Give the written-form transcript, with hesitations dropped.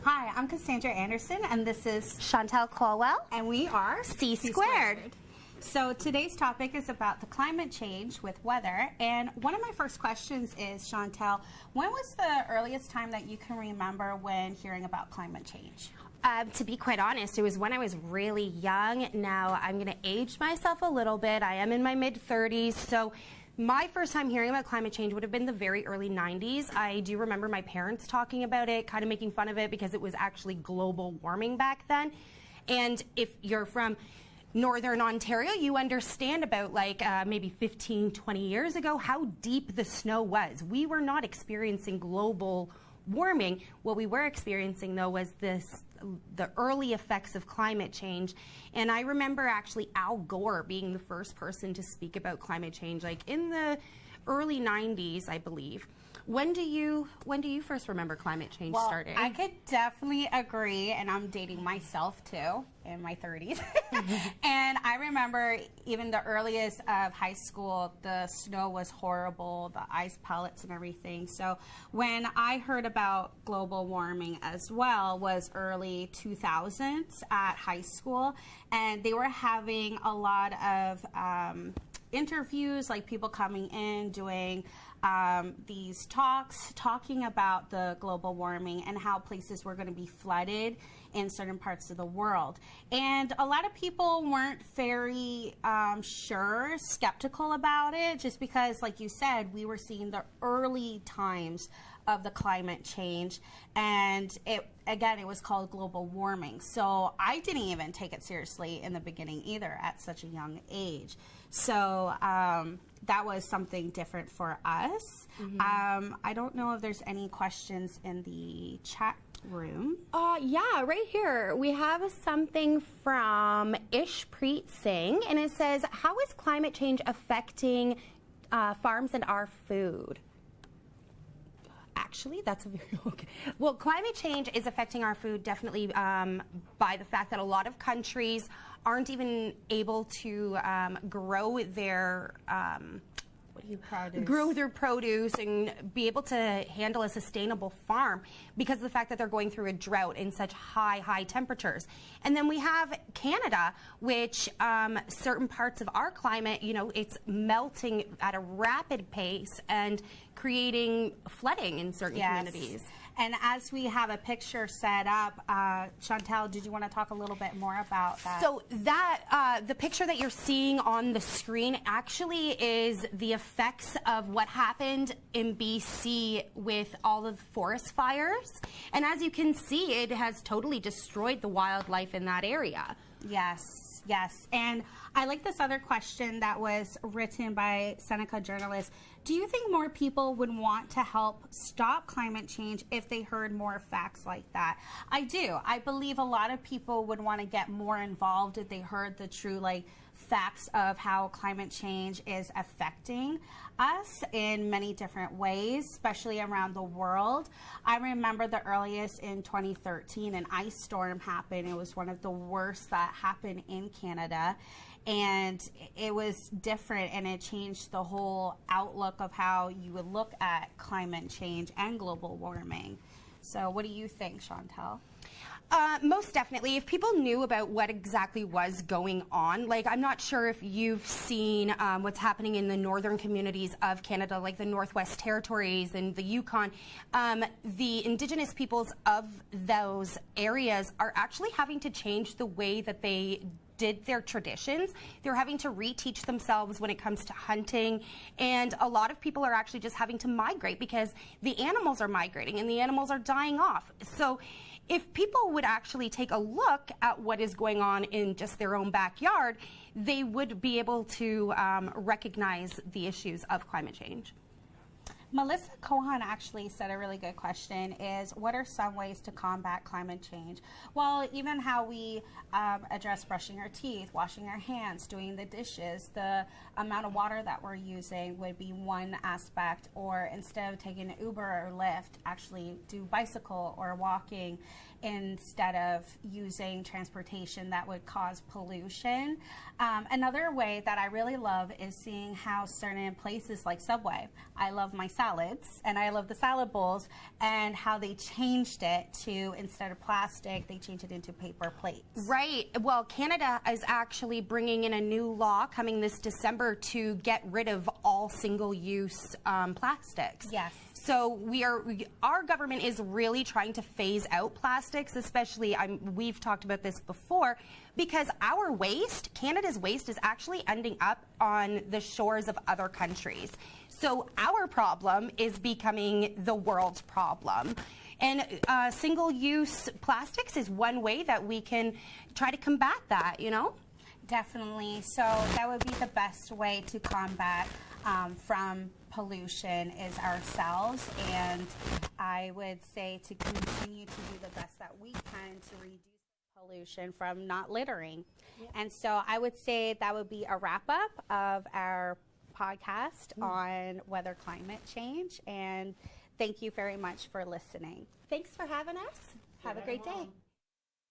Hi, I'm Cassandra Anderson, and this is Chantel Colwell, and we are C Squared. So today's topic is about the climate change with weather, and one of my first questions is, Chantel, when was the earliest time that you can remember when hearing about climate change? To be quite honest, it was when I was really young. Now, I'm going to age myself a little bit. I am in my mid-30s, so my first time hearing about climate change would have been the very early 90s. I do remember my parents talking about it, kind of making fun of it because it was actually global warming back then. And if you're from Northern Ontario, you understand about maybe 15, 20 years ago how deep the snow was. We were not experiencing global warming. What we were experiencing, though, was the early effects of climate change. And I remember actually Al Gore being the first person to speak about climate change, like in the early 90s, I believe. When do you first remember climate change starting? I could definitely agree, and I'm dating myself too, in my 30s. And I remember even the earliest of high school, the snow was horrible, the ice pellets and everything. So when I heard about global warming as well was early 2000s at high school, and they were having a lot of interviews, like people coming in doing these talks talking about the global warming and how places were going to be flooded in certain parts of the world. And a lot of people weren't very skeptical about it, just because, like you said, we were seeing the early times of the climate change, and it was called global warming. So I didn't even take it seriously in the beginning either at such a young age. So that was something different for us. Mm-hmm. I don't know if there's any questions in the chat room. Yeah, right here. We have something from Ishpreet Singh, and it says, how is climate change affecting farms and our food? Actually, that's a very okay. Well, climate change is affecting our food definitely by the fact that a lot of countries aren't even able to grow their produce and be able to handle a sustainable farm because of the fact that they're going through a drought in such high temperatures. And then we have Canada, which certain parts of our climate, it's melting at a rapid pace and creating flooding in certain communities. And as we have a picture set up, Chantel, did you want to talk a little bit more about that? So that the picture that you're seeing on the screen actually is the effects of what happened in BC with all of the forest fires. And as you can see, it has totally destroyed the wildlife in that area. Yes, yes. And I like this other question that was written by Seneca Journalist. Do you think more people would want to help stop climate change if they heard more facts like that? I do. I believe a lot of people would want to get more involved if they heard the true facts of how climate change is affecting us in many different ways, especially around the world. I remember the earliest in 2013, an ice storm happened. It was one of the worst that happened in Canada. And it was different, and it changed the whole outlook of how you would look at climate change and global warming. So what do you think, Chantel? Most definitely. If people knew about what exactly was going on, I'm not sure if you've seen what's happening in the northern communities of Canada, like the Northwest Territories and the Yukon. The Indigenous peoples of those areas are actually having to change the way that they did their traditions. They're having to reteach themselves when it comes to hunting, and a lot of people are actually just having to migrate because the animals are migrating and the animals are dying off. So if people would actually take a look at what is going on in just their own backyard, they would be able to recognize the issues of climate change. Melissa Cohan actually said a really good question is, what are some ways to combat climate change? Well, even how we address brushing our teeth, washing our hands, doing the dishes, the amount of water that we're using would be one aspect, or instead of taking an Uber or Lyft, actually do bicycle or walking instead of using transportation that would cause pollution. Another way that I really love is seeing how certain places like Subway, I love my salads, and I love the salad bowls, and how they changed it to, instead of plastic, they changed it into paper plates. Right. Well, Canada is actually bringing in a new law coming this December to get rid of all single-use plastics. Yes. So our government is really trying to phase out plastics, especially, we've talked about this before, because our waste, Canada's waste, is actually ending up on the shores of other countries. So our problem is becoming the world's problem. And single-use plastics is one way that we can try to combat that, you know? Definitely. So that would be the best way to combat from pollution is ourselves, and I would say to continue to do the best that we can to reduce pollution from not littering. Yeah. And so I would say that would be a wrap-up of our podcast on weather climate change, and thank you very much for listening. Thanks for having us. Have a great day.